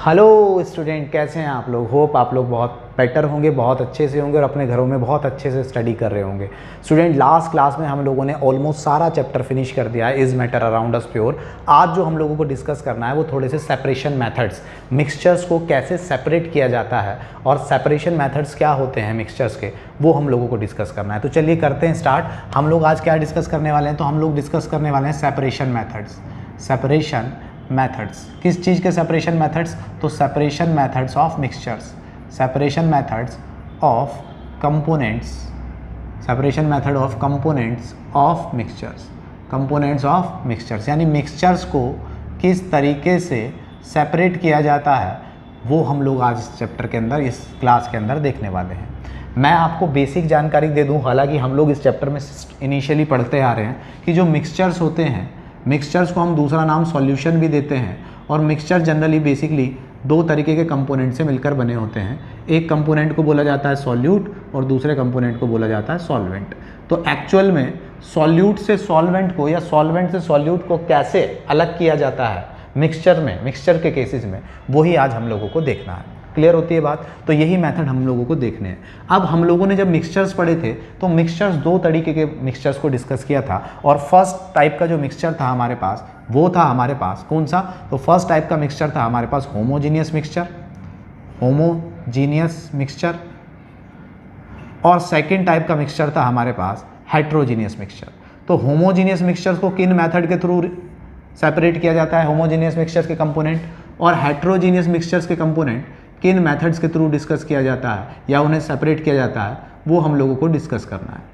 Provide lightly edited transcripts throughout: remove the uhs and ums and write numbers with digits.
Hello student, कैसे हैं आप लोग। होप आप लोग बहुत बेटर होंगे, बहुत अच्छे से होंगे और अपने घरों में बहुत अच्छे से स्टडी कर रहे होंगे। स्टूडेंट, लास्ट क्लास में हम लोगों ने ऑलमोस्ट सारा चैप्टर फिनिश कर दिया है, is matter around us pure. आज जो हम लोगों को डिस्कस करना है वो थोड़े से सेपरेशन मेथड्स, मिक्सचर्स को कैसे सेपरेट किया जाता है और सेपरेशन मेथड्स क्या होते हैं मिक्सचर्स के, वो हम लोगों को डिस्कस करना है। तो चलिए करते हैं स्टार्ट। हम लोग आज क्या डिस्कस करने वाले हैं, तो हम लोग डिस्कस करने वाले हैं सेपरेशन मेथड्स। सेपरेशन मेथड्स, किस चीज़ के सेपरेशन मेथड्स, तो separation methods of mixtures, separation methods of components, separation method of components of mixtures, components of mixtures, यानी मिक्सचर्स को किस तरीके से सेपरेट किया जाता है वो हम लोग आज इस चैप्टर के अंदर, इस क्लास के अंदर देखने वाले हैं। मैं आपको बेसिक जानकारी दे दूं, हालांकि हम लोग इस चैप्टर में इनिशियली पढ़ते आ रहे हैं कि जो मिक्सचर्स होते हैं, मिक्सचर्स को हम दूसरा नाम सॉल्यूशन भी देते हैं। और मिक्सचर जनरली बेसिकली दो तरीके के कंपोनेंट से मिलकर बने होते हैं। एक कंपोनेंट को बोला जाता है सॉल्यूट और दूसरे कंपोनेंट को बोला जाता है सॉल्वेंट। तो एक्चुअल में सॉल्यूट से सॉल्वेंट को या सॉल्वेंट से सॉल्यूट को कैसे अलग किया जाता है मिक्सचर में, मिक्सचर के केसेस में, वही आज हम लोगों को देखना है। क्लियर होती है बात। तो यही मेथड हम लोगों को देखने हैं। अब हम लोगों ने जब मिक्सचर्स पढ़े थे तो मिक्सचर्स दो तरीके के मिक्सचर्स को डिस्कस किया था। और फर्स्ट टाइप का जो मिक्सचर था हमारे पास, वो था हमारे पास कौन सा, तो फर्स्ट टाइप का मिक्सचर था हमारे पास होमोजीनियस मिक्सचर, होमोजीनियस मिक्सचर। और सेकेंड टाइप का मिक्सचर था हमारे पास हेट्रोजीनियस मिक्सचर। तो होमोजीनियस मिक्सचर्स को किन मेथड के थ्रू सेपरेट किया जाता है, होमोजीनियस मिक्सचर्स के कंपोनेंट, और हेट्रोजीनियस मिक्सचर्स के कंपोनेंट किन मेथड्स के थ्रू डिस्कस किया जाता है या उन्हें सेपरेट किया जाता है, वो हम लोगों को डिस्कस करना है।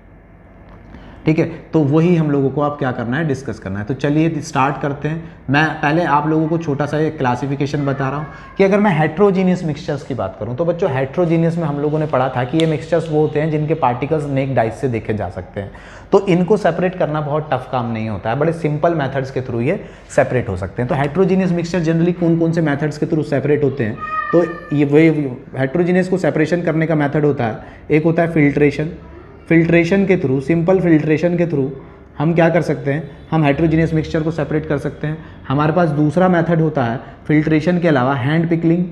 ठीक है, तो वही हम लोगों को अब क्या करना है, डिस्कस करना है। तो चलिए स्टार्ट करते हैं। मैं पहले आप लोगों को छोटा सा एक क्लासिफिकेशन बता रहा हूँ कि अगर मैं हेट्रोजीनियस मिक्सचर्स की बात करूँ तो बच्चों हेट्रोजीनियस में हम लोगों ने पढ़ा था कि ये मिक्सचर्स वो होते हैं जिनके पार्टिकल्स नेक डाइस से देखे जा सकते हैं। तो इनको सेपरेट करना बहुत टफ काम नहीं होता है, बड़े सिंपल मेथड्स के थ्रू ये सेपरेट हो सकते हैं। तो हेट्रोजीनियस मिक्सचर जनरली कौन कौन से मेथड्स के थ्रू सेपरेट होते हैं, तो ये वही हेट्रोजीनियस को सेपरेशन करने का मेथड होता है। एक होता है फिल्ट्रेशन, फिल्ट्रेशन के थ्रू, सिंपल फिल्ट्रेशन के थ्रू हम क्या कर सकते हैं, हम हेट्रोजीनियस मिक्सचर को सेपरेट कर सकते हैं। हमारे पास दूसरा मेथड होता है फिल्ट्रेशन के अलावा हैंड पिकलिंग,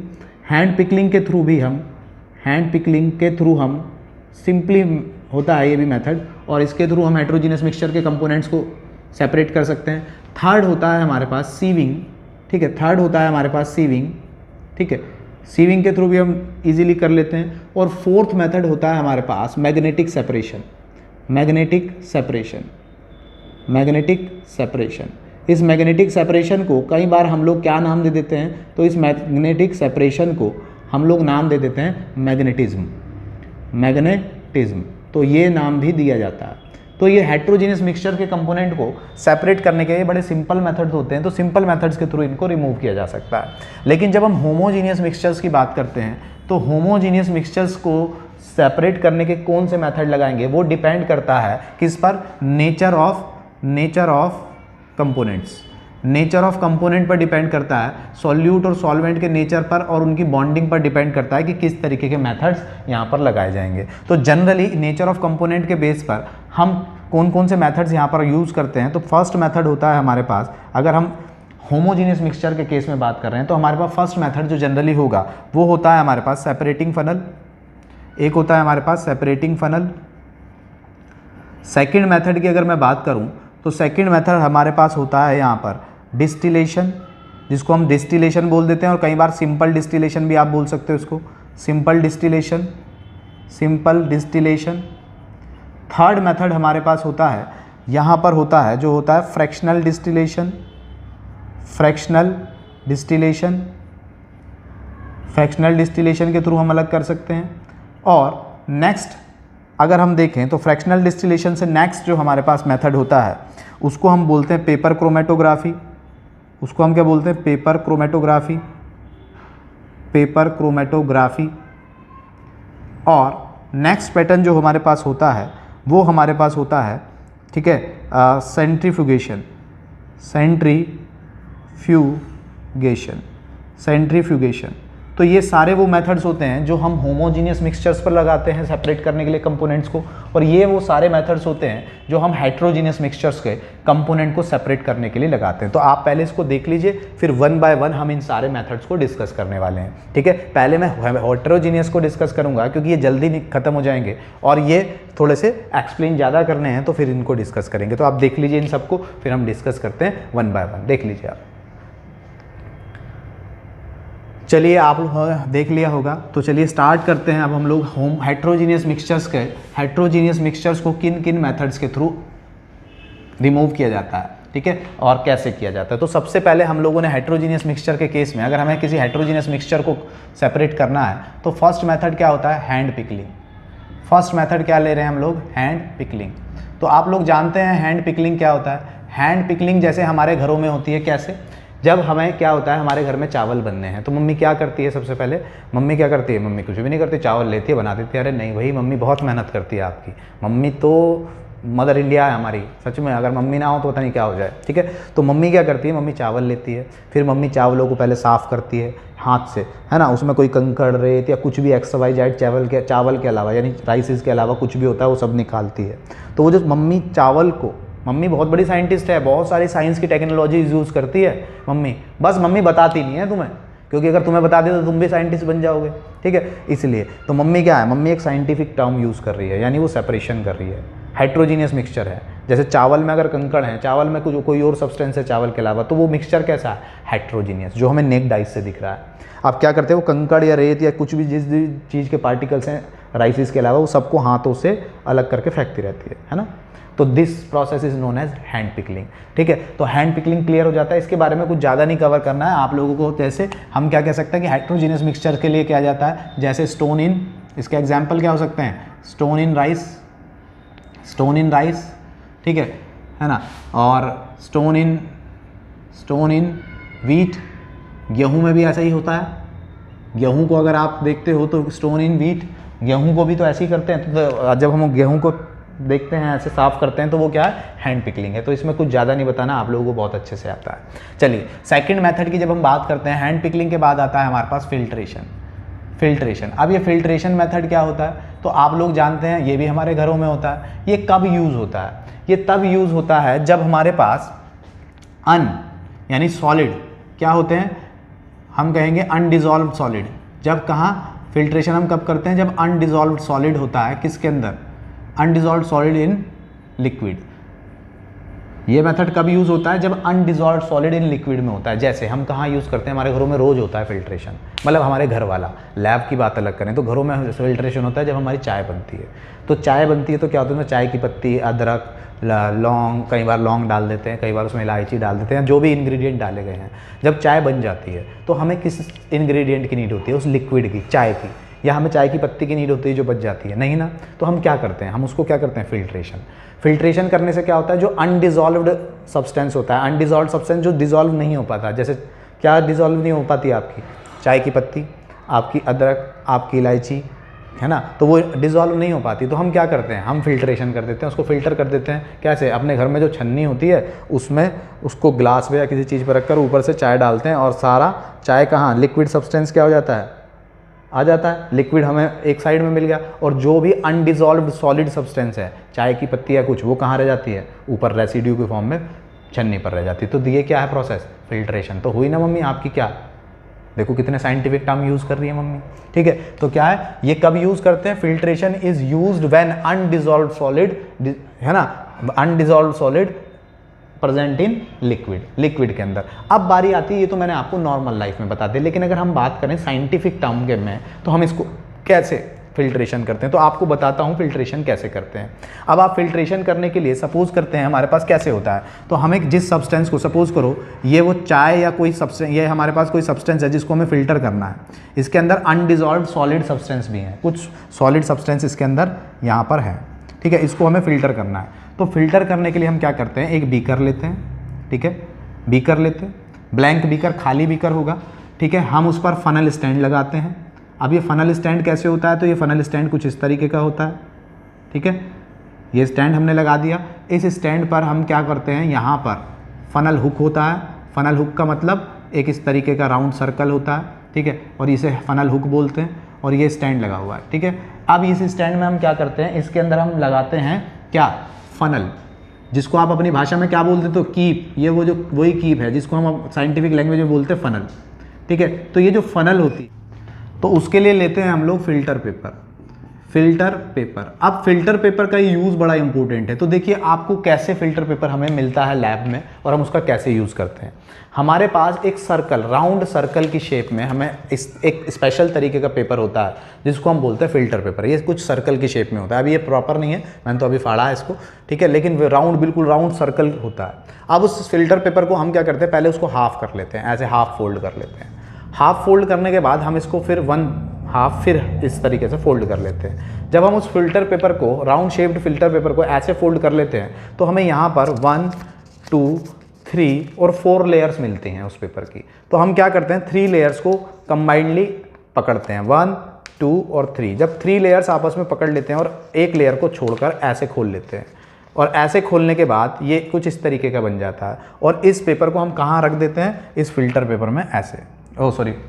हैंड पिकलिंग के थ्रू भी हम, हैंड पिकलिंग के थ्रू हम सिंपली होता है ये भी मेथड, और इसके थ्रू हम हेट्रोजीनियस मिक्सचर के कंपोनेंट्स को सेपरेट कर सकते हैं। थर्ड होता है हमारे पास सीविंग, ठीक है, थर्ड होता है हमारे पास सीविंग, ठीक है, सीविंग के थ्रू भी हम इजीली कर लेते हैं। और फोर्थ मेथड होता है हमारे पास magnetic separation, magnetic separation, magnetic separation. इस मैग्नेटिक सेपरेशन को कई बार हम लोग क्या नाम दे देते हैं, तो इस मैग्नेटिक सेपरेशन को हम लोग नाम दे देते हैं मैग्नेटिज्म, मैग्नेटिज्म। तो ये नाम भी दिया जाता है। तो ये हेट्रोजीनियस मिक्सचर के कंपोनेंट को सेपरेट करने के लिए बड़े सिंपल मेथड्स होते हैं, तो सिंपल मेथड्स के थ्रू इनको रिमूव किया जा सकता है। लेकिन जब हम होमोजीनियस मिक्सचर्स की बात करते हैं तो होमोजीनियस मिक्सचर्स को सेपरेट करने के कौन से मेथड लगाएंगे, वो डिपेंड करता है किस पर, nature of components, nature of component पर डिपेंड करता है। सॉल्यूट और सॉल्वेंट के नेचर पर और उनकी बॉन्डिंग पर डिपेंड करता है कि किस तरीके के मेथड्स यहाँ पर लगाए जाएंगे। तो जनरली नेचर ऑफ कंपोनेंट के बेस पर हम कौन कौन से मेथड्स यहाँ पर यूज़ करते हैं, तो फर्स्ट मेथड होता है हमारे पास, अगर हम होमोजीनियस मिक्सचर के केस में बात कर रहे हैं तो हमारे पास फर्स्ट मेथड जो जनरली होगा वो होता है हमारे पास सेपरेटिंग फनल। एक होता है हमारे पास सेपरेटिंग फनल। सेकेंड मेथड की अगर मैं बात करूँ तो सेकेंड मेथड हमारे पास होता है यहाँ पर डिस्टिलेशन, जिसको हम डिस्टिलेशन बोल देते हैं, और कई बार सिंपल डिस्टिलेशन भी आप बोल सकते हो इसको, simple distillation, simple distillation. Third method हमारे पास होता है यहाँ पर होता है जो होता है fractional distillation, fractional distillation, fractional distillation के थ्रू हम अलग कर सकते हैं। और नेक्स्ट अगर हम देखें तो फ्रैक्शनल डिस्टिलेशन से नेक्स्ट जो हमारे पास मेथड होता है उसको हम बोलते हैं पेपर क्रोमेटोग्राफी, उसको हम क्या बोलते हैं, पेपर क्रोमेटोग्राफी, पेपर क्रोमेटोग्राफी। और नेक्स्ट पैटर्न जो हमारे पास होता है वो हमारे पास होता है, ठीक है, सेंट्रीफ्यूगेशन, सेंट्रीफ्यूगेशन, सेंट्रीफ्यूगेशन। तो ये सारे वो मेथड्स होते हैं जो हम होमोजीनियस मिक्सचर्स पर लगाते हैं सेपरेट करने के लिए कंपोनेंट्स को, और ये वो सारे मेथड्स होते हैं जो हम हेट्रोजीनियस मिक्सचर्स के कंपोनेंट को सेपरेट करने के लिए लगाते हैं। तो आप पहले इसको देख लीजिए, फिर वन बाय वन हम इन सारे मेथड्स को डिस्कस करने वाले हैं, ठीक है। पहले मैं हेट्रोजीनियस को डिस्कस करूंगा क्योंकि ये जल्दी खत्म हो जाएंगे, और ये थोड़े से एक्सप्लेन ज़्यादा करने हैं तो फिर इनको डिस्कस करेंगे। तो आप देख लीजिए इन सबको, फिर हम डिस्कस करते हैं वन बाय वन। देख लीजिए आप, चलिए आप देख लिया होगा, तो चलिए स्टार्ट करते हैं। अब हम लोग हेट्रोजीनियस मिक्सचर्स को किन किन मेथड्स के थ्रू रिमूव किया जाता है, ठीक है, और कैसे किया जाता है। तो सबसे पहले हम लोगों ने हेट्रोजीनियस मिक्सचर के केस में, अगर हमें किसी हेट्रोजीनियस मिक्सचर को सेपरेट करना है तो फर्स्ट मेथड क्या होता है, हैंड पिकलिंग। फर्स्ट मेथड क्या ले रहे हैं हम लोग, हैंड पिकलिंग। तो आप लोग जानते हैं हैंड पिकलिंग क्या होता है। हैंड पिकलिंग जैसे हमारे घरों में होती है, कैसे, जब हमें क्या होता है, हमारे घर में चावल बनने हैं तो मम्मी क्या करती है, सबसे पहले मम्मी क्या करती है, मम्मी कुछ भी नहीं करती, चावल लेती है बना देती है। अरे नहीं भाई, मम्मी बहुत मेहनत करती है आपकी, मम्मी तो मदर इंडिया है हमारी, सच में, अगर मम्मी ना हो तो पता नहीं क्या हो जाए, ठीक है। तो मम्मी क्या करती है, मम्मी चावल लेती है, फिर मम्मी चावलों को पहले साफ़ करती है हाथ से, है ना, उसमें कोई कंकड़ रेत या कुछ भी XYZ चावल के अलावा, यानी राइसेस के अलावा कुछ भी होता है वो सब निकालती है। तो वो जो मम्मी चावल को, मम्मी बहुत बड़ी साइंटिस्ट है, बहुत सारी साइंस की टेक्नोलॉजी यूज़ करती है मम्मी, बस मम्मी बताती नहीं है तुम्हें, क्योंकि अगर तुम्हें बता दे तो तुम भी साइंटिस्ट बन जाओगे, ठीक है। इसलिए तो मम्मी क्या है, मम्मी एक साइंटिफिक टर्म यूज़ कर रही है, यानी वो सेपरेशन कर रही है। हेट्रोजीनियस मिक्सचर है, जैसे चावल में अगर कंकड़ है, चावल में कुछ कोई और सब्सटेंस है चावल के अलावा, तो वो मिक्सचर कैसा है, हेट्रोजीनियस, जो हमें नेक्ड आइज से दिख रहा है। आप क्या करते हैं, वो कंकड़ या रेत या कुछ भी जिस चीज़ के पार्टिकल्स हैं राइसिस के अलावा, वो सबको हाथों से अलग करके फेंकती रहती है ना। तो this process is known as hand picking, ठीक है। तो हैंड पिकलिंग क्लियर हो जाता है, इसके बारे में कुछ ज़्यादा नहीं कवर करना है आप लोगों को। जैसे हम क्या कह सकते हैं कि हेट्रोजीनियस मिक्सचर के लिए क्या जाता है, जैसे स्टोन इन, इसके एग्जाम्पल क्या हो सकते हैं, स्टोन इन राइस, ठीक है ना, और स्टोन इन व्हीट, गेहूँ में भी ऐसा ही होता है। गेहूँ को अगर आप देखते हो तो स्टोन इन व्हीट, गेहूँ को भी तो ऐसे ही करते हैं। तो जब हम गेहूँ को देखते हैं ऐसे साफ़ करते हैं तो वो क्या है, हैंड पिकलिंग है। तो इसमें कुछ ज़्यादा नहीं बताना, आप लोगों को बहुत अच्छे से आता है। चलिए सेकंड मेथड की जब हम बात करते हैं, हैंड पिकलिंग के बाद आता है हमारे पास फिल्ट्रेशन। अब ये फिल्ट्रेशन मेथड क्या होता है, तो आप लोग जानते हैं ये भी हमारे घरों में होता है। ये कब यूज़ होता है, ये तब यूज़ होता है जब हमारे पास यानी सॉलिड क्या होते हैं, हम कहेंगे अनडिजॉल्व्ड सॉलिड। जब कहाँ फिल्ट्रेशन हम कब करते हैं, जब अनडिजॉल्व्ड सॉलिड होता है, किसके अंदर, अनडिजॉल्व्ड सॉलिड इन लिक्विड। ये मेथड कब यूज़ होता है, जब अनडिजॉल्व्ड सॉलिड इन लिक्विड में होता है। जैसे हम कहाँ यूज़ करते हैं, हमारे घरों में रोज़ होता है फिल्ट्रेशन, मतलब हमारे घर वाला, लैब की बात अलग करें तो घरों में फिल्ट्रेशन होता है जब हमारी चाय बनती है। तो चाय बनती है तो क्या होता है, चाय की पत्ती, अदरक, लौंग, कई बार लौंग डाल देते हैं, कई बार उसमें इलायची डाल देते हैं, जो भी इंग्रेडिएंट डाले गए हैं। जब चाय बन जाती है तो हमें किस इंग्रेडिएंट की नीड होती है, उस लिक्विड की, चाय की, या हमें चाय की पत्ती की नीड होती है जो बच जाती है, नहीं ना। तो हम क्या करते हैं, हम उसको क्या करते हैं, फिल्ट्रेशन करने से क्या होता है, जो अनडिजॉल्व्ड सब्सटेंस होता है, अनडिजॉल्व्ड सब्सटेंस जो डिजॉल्व नहीं हो पाता, जैसे क्या डिजॉल्व नहीं हो पाती, आपकी चाय की पत्ती, आपकी अदरक, आपकी इलायची, है ना, तो वो डिजॉल्व नहीं हो पाती। तो हम क्या करते हैं, हम फिल्ट्रेशन कर देते हैं, उसको फिल्टर कर देते हैं। कैसे, अपने घर में जो छन्नी होती है उसमें उसको ग्लास में या किसी चीज़ पर रखकर ऊपर से चाय डालते हैं, और सारा चाय कहाँ, लिक्विड सब्सटेंस क्या हो जाता है, आ जाता है, लिक्विड हमें एक साइड में मिल गया, और जो भी अनडिजॉल्व्ड सॉलिड सब्सटेंस है, चाय की पत्ती या कुछ, वो कहाँ रह जाती है, ऊपर रेसिड्यू के फॉर्म में छन्नी पर रह जाती है। तो ये क्या है प्रोसेस, फिल्ट्रेशन। तो हुई ना मम्मी आपकी, क्या देखो कितने साइंटिफिक टर्म यूज़ कर रही है मम्मी, ठीक है। तो क्या है, ये कब यूज़ करते हैं, filtration is used when undissolved solid, है ना, undissolved solid present in liquid के अंदर। अब बारी आती है, ये तो मैंने आपको नॉर्मल लाइफ में बता दिया, लेकिन अगर हम बात करें साइंटिफिक टर्म के में, तो हम इसको कैसे फिल्ट्रेशन करते हैं, तो आपको बताता हूँ फिल्ट्रेशन कैसे करते हैं। अब आप फिल्ट्रेशन करने के लिए सपोज करते हैं हमारे पास कैसे होता है, तो हमें जिस सब्सटेंस को, सपोज करो ये वो चाय या कोई सब्सटेंस, ये हमारे पास कोई सब्सटेंस है जिसको हमें फिल्टर करना है। इसके अंदर अनडिजॉल्व्ड सॉलिड सब्सटेंस भी हैं, कुछ सॉलिड सब्सटेंस इसके अंदर यहाँ पर है, ठीक है। इसको हमें फिल्टर करना है। तो फिल्टर करने के लिए हम क्या करते हैं, एक बीकर लेते हैं, ठीक है, बीकर लेते हैं, ब्लैंक बीकर, खाली बीकर होगा, ठीक है। हम उस पर फनल स्टैंड लगाते हैं। अब ये फनल स्टैंड कैसे होता है, तो ये फनल स्टैंड कुछ इस तरीके का होता है, ठीक है। ये स्टैंड हमने लगा दिया। इस स्टैंड पर हम क्या करते हैं, यहाँ पर फनल हुक होता है। फनल हुक का मतलब एक इस तरीके का राउंड सर्कल होता है, ठीक है, और इसे फनल हुक बोलते हैं, और ये स्टैंड लगा हुआ है, ठीक है। अब इस स्टैंड में हम क्या करते हैं, इसके अंदर हम लगाते हैं क्या, फनल, जिसको आप अपनी भाषा में क्या बोलते हो, तो कीप, ये वो जो वही कीप है जिसको हम साइंटिफिक लैंग्वेज में बोलते हैं फनल, ठीक है। तो ये जो फनल होती, तो उसके लिए लेते हैं हम लोग फिल्टर पेपर, फिल्टर पेपर। अब फिल्टर पेपर का यूज़ बड़ा इंपॉर्टेंट है। तो देखिए आपको कैसे फिल्टर पेपर हमें मिलता है लैब में और हम उसका कैसे यूज़ करते हैं। हमारे पास एक सर्कल, राउंड सर्कल की शेप में हमें एक स्पेशल तरीके का पेपर होता है जिसको हम बोलते हैं फिल्टर पेपर। ये कुछ सर्कल की शेप में होता है, अभी ये प्रॉपर नहीं है, मैंने तो अभी फाड़ा है इसको, ठीक है, लेकिन राउंड, बिल्कुल राउंड सर्कल होता है। अब उस फिल्टर पेपर को हम क्या करते हैं, पहले उसको हाफ कर लेते हैं, ऐसे हाफ फोल्ड कर लेते हैं। हाफ फोल्ड करने के बाद हम इसको फिर वन हाफ फिर इस तरीके से फोल्ड कर लेते हैं। जब हम उस फिल्टर पेपर को, राउंड शेप्ड फिल्टर पेपर को ऐसे फोल्ड कर लेते हैं तो हमें यहाँ पर 1 2 3 और 4 लेयर्स मिलती हैं उस पेपर की। तो हम क्या करते हैं, 3 लेयर्स को कंबाइंडली पकड़ते हैं, 1 2 और 3। जब 3 लेयर्स आपस में पकड़ लेते हैं और एक लेयर को छोड़कर ऐसे खोल लेते हैं, और ऐसे खोलने के बाद ये कुछ इस तरीके का बन जाता है। और इस पेपर को हम कहाँ रख देते हैं, इस फिल्टर पेपर में ऐसे,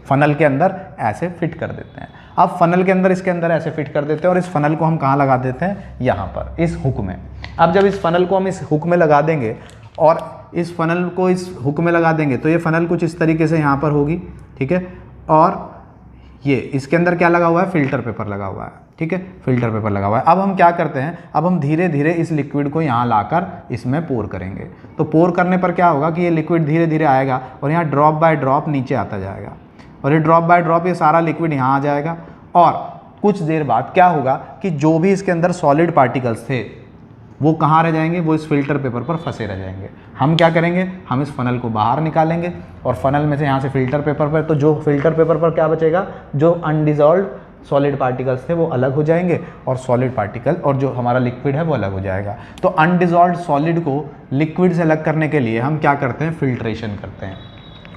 फनल के अंदर ऐसे फिट कर देते हैं। अब फनल के अंदर, इसके अंदर ऐसे फिट कर देते हैं और इस फनल को हम कहाँ लगा देते हैं, यहाँ पर इस हुक में। अब जब इस फनल को हम इस हुक में लगा देंगे और इस फनल को इस हुक में लगा देंगे तो ये फनल कुछ इस तरीके से यहाँ पर होगी, ठीक है। और ये इसके अंदर क्या लगा हुआ है, फिल्टर पेपर लगा हुआ है, ठीक है, फिल्टर पेपर लगा हुआ है। अब हम क्या करते हैं, अब हम धीरे धीरे इस लिक्विड को यहाँ लाकर इसमें पोर करेंगे। तो पोर करने पर क्या होगा कि ये लिक्विड धीरे धीरे आएगा और यहाँ ड्रॉप बाय ड्रॉप नीचे आता जाएगा, और ये ड्रॉप बाय ड्रॉप ये सारा लिक्विड यहाँ आ जाएगा। और कुछ देर बाद क्या होगा कि जो भी इसके अंदर सॉलिड पार्टिकल्स थे वो कहाँ रह जाएंगे, वो इस फिल्टर पेपर पर फंसे रह जाएंगे। हम क्या करेंगे, हम इस फनल को बाहर निकालेंगे और फनल में से यहाँ से फिल्टर पेपर पर, तो जो फिल्टर पेपर पर क्या बचेगा, जो अनडिजॉल्व सॉलिड पार्टिकल्स थे वो अलग हो जाएंगे और सॉलिड पार्टिकल और जो हमारा लिक्विड है वो अलग हो जाएगा। तो अनडिजॉल्व सॉलिड को लिक्विड से अलग करने के लिए हम क्या करते हैं, फिल्ट्रेशन करते हैं।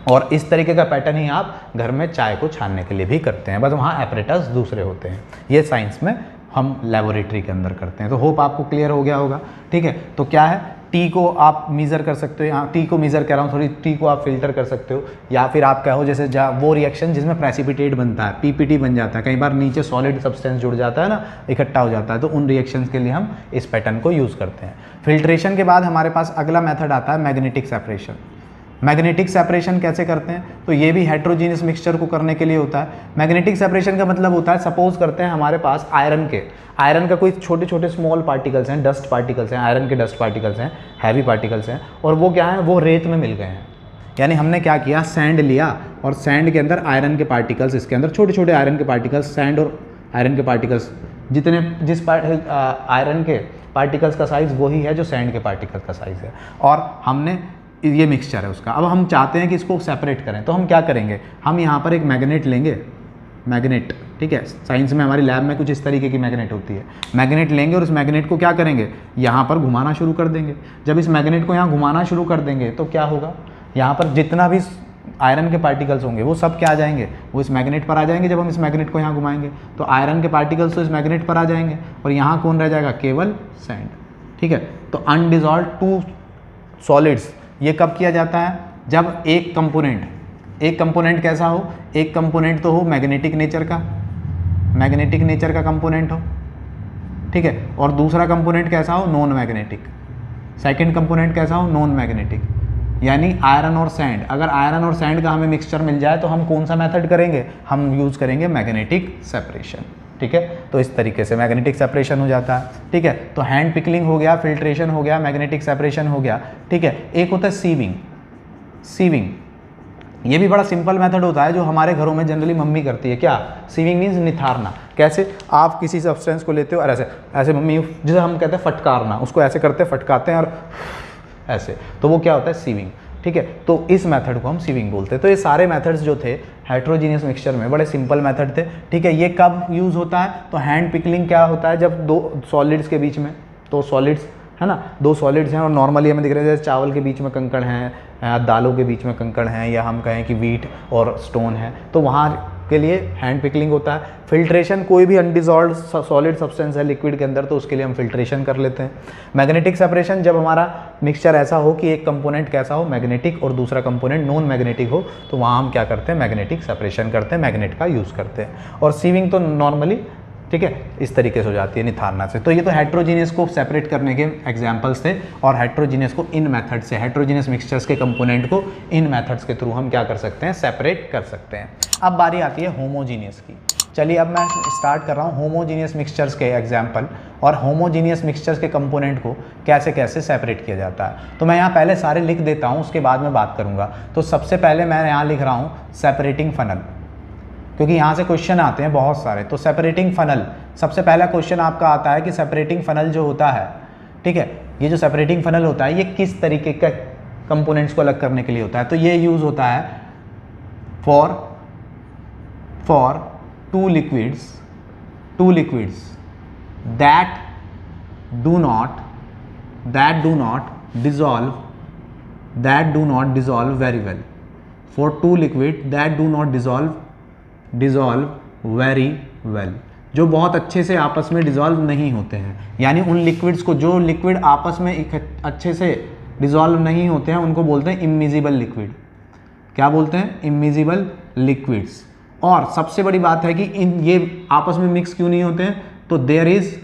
और इस तरीके का पैटर्न ही आप घर में चाय को छानने के लिए भी करते हैं, बस वहाँ एपरेटस दूसरे होते हैं। ये साइंस में हम लेबोरेटरी के अंदर करते हैं। तो होप आपको क्लियर हो गया होगा, ठीक है। तो क्या है, टी को आप मीज़र कर सकते हो, यहाँ टी को मीज़र कह रहा हूँ, थोड़ी टी को आप फिल्टर कर सकते हो, या फिर आप कहो जैसे वो रिएक्शन जिसमें प्रेसिपिटेट बनता है, पीपीटी बन जाता है, कई बार नीचे सॉलिड सब्सटेंस जुड़ जाता है ना, इकट्ठा हो जाता है, तो उन रिएक्शंस के लिए हम इस पैटर्न को यूज़ करते हैं। फिल्ट्रेशन के बाद हमारे पास अगला मेथड आता है मैग्नेटिक सेपरेशन। मैग्नेटिक सेपरेशन कैसे करते हैं, तो ये भी हेट्रोजीनियस मिक्सचर को करने के लिए होता है। मैग्नेटिक सेपरेशन का मतलब होता है, सपोज करते हैं हमारे पास आयरन का कोई छोटे छोटे स्मॉल पार्टिकल्स हैं, डस्ट पार्टिकल्स हैं, आयरन के डस्ट पार्टिकल्स हैं, हैवी पार्टिकल्स हैं, और वो क्या है, वो रेत में मिल गए हैं। यानी हमने क्या किया, सैंड लिया और सैंड के अंदर आयरन के पार्टिकल्स, इसके अंदर छोटे छोटे आयरन के पार्टिकल्स, सैंड और आयरन के पार्टिकल्स जिस आयरन के पार्टिकल्स का साइज़ वही है जो सैंड के पार्टिकल्स का साइज़ है, और हमने ये मिक्सचर है उसका। अब हम चाहते हैं कि इसको सेपरेट करें, तो हम क्या करेंगे, हम यहाँ पर एक मैग्नेट लेंगे, मैग्नेट, ठीक है, साइंस में हमारी लैब में कुछ इस तरीके की मैग्नेट होती है। मैग्नेट लेंगे और इस मैग्नेट को क्या करेंगे, यहाँ पर घुमाना शुरू कर देंगे। जब इस मैग्नेट को यहाँ घुमाना शुरू कर देंगे तो क्या होगा, यहाँ पर जितना भी आयरन के पार्टिकल्स होंगे वो सब क्या आ जाएंगे, वो इस मैग्नेट पर आ जाएंगे। जब हम इस मैग्नेट को यहाँ घुमाएंगे तो आयरन के पार्टिकल्स तो इस मैग्नेट पर आ जाएंगे और यहाँ कौन रह जाएगा, केवल सैंड, ठीक है। तो अनडिजॉल्व टू सॉलिड्स ये कब किया जाता है, जब एक कंपोनेंट कैसा हो, एक कंपोनेंट तो हो मैग्नेटिक नेचर का कंपोनेंट हो, ठीक है, और दूसरा कंपोनेंट कैसा हो, नॉन मैग्नेटिक। सेकंड कंपोनेंट कैसा हो, नॉन मैग्नेटिक। यानी आयरन और सैंड, अगर आयरन और सैंड का हमें मिक्सचर मिल जाए तो हम कौन सा मेथड करेंगे, हम यूज़ करेंगे मैग्नेटिक सेपरेशन, ठीक है। तो इस तरीके से मैग्नेटिक सेपरेशन हो जाता है, ठीक है। तो हैंड पिकलिंग हो गया, फिल्ट्रेशन हो गया, मैग्नेटिक सेपरेशन हो गया, ठीक है। एक होता है सीविंग, ये भी बड़ा सिंपल मेथड होता है जो हमारे घरों में जनरली मम्मी करती है। क्या, सीविंग मीन्स निथारना। कैसे, आप किसी सब्सटेंस को लेते हो और ऐसे मम्मी, जिसे हम कहते हैं फटकारना, उसको ऐसे करते हैं, फटकाते हैं और ऐसे, तो वो क्या होता है, सीविंग, ठीक है। तो इस मेथड को हम सीविंग बोलते हैं। तो ये सारे मेथड्स जो थे हेट्रोजीनियस मिक्सचर में बड़े सिंपल मेथड थे, ठीक है। ये कब यूज़ होता है, तो हैंड पिकलिंग क्या होता है, जब दो सॉलिड्स के बीच में, तो सॉलिड्स है ना, दो सॉलिड्स हैं और नॉर्मली हमें दिख रहे हैं जैसे चावल के बीच में कंकड़ हैं, दालों के बीच में कंकड़ हैं, या हम कहें कि वीट और स्टोन है, तो वहाँ के लिए हैंड पिकलिंग होता है। फिल्ट्रेशन, कोई भी अनडिजॉल्व्ड सॉलिड सब्सटेंस है लिक्विड के अंदर तो उसके लिए हम फिल्ट्रेशन कर लेते हैं। मैग्नेटिक सेपरेशन, जब हमारा मिक्सचर ऐसा हो कि एक कंपोनेंट कैसा हो मैग्नेटिक और दूसरा कंपोनेंट नॉन मैग्नेटिक हो, तो वहाँ हम क्या करते हैं, मैग्नेटिक सेपरेशन करते हैं, मैग्नेट का यूज़ करते हैं। और सीविंग तो नॉर्मली, ठीक है, इस तरीके से हो जाती है निथारना से। तो ये तो हेट्रोजीनियस को सेपरेट करने के एग्जांपल्स थे, और हेट्रोजीनियस को इन मेथड से, हेट्रोजीनियस मिक्सचर्स के कंपोनेंट को इन मेथड्स के थ्रू हम क्या कर सकते हैं, सेपरेट कर सकते हैं। अब बारी आती है होमोजीनियस की। चलिए अब मैं स्टार्ट कर रहा हूँ होमोजीनियस मिक्सचर्स के एग्जाम्पल, और होमोजीनियस मिक्सचर्स के कंपोनेंट को कैसे कैसे सेपरेट किया जाता है। तो मैं यहाँ पहले सारे लिख देता हूँ, उसके बाद में बात करूँगा। तो सबसे पहले मैं यहाँ लिख रहा हूँ सेपरेटिंग फनल, क्योंकि यहाँ से क्वेश्चन आते हैं बहुत सारे। तो सेपरेटिंग फनल, सबसे पहला क्वेश्चन आपका आता है कि सेपरेटिंग फनल जो होता है, ठीक है, ये जो सेपरेटिंग फनल होता है ये किस तरीके के कंपोनेंट्स को अलग करने के लिए होता है। तो ये यूज़ होता है for two liquids that do not dissolve very well, for two liquid that do not dissolve very well, जो बहुत अच्छे से आपस में डिसॉल्व नहीं होते हैं। यानी उन लिक्विड्स को, जो लिक्विड आपस में अच्छे से डिसॉल्व नहीं होते हैं, उनको बोलते हैं इमिजिबल लिक्विड। क्या बोलते हैं, इमिजिबल लिक्विड्स। और सबसे बड़ी बात है कि इन ये आपस में मिक्स क्यों नहीं होते हैं, तो there is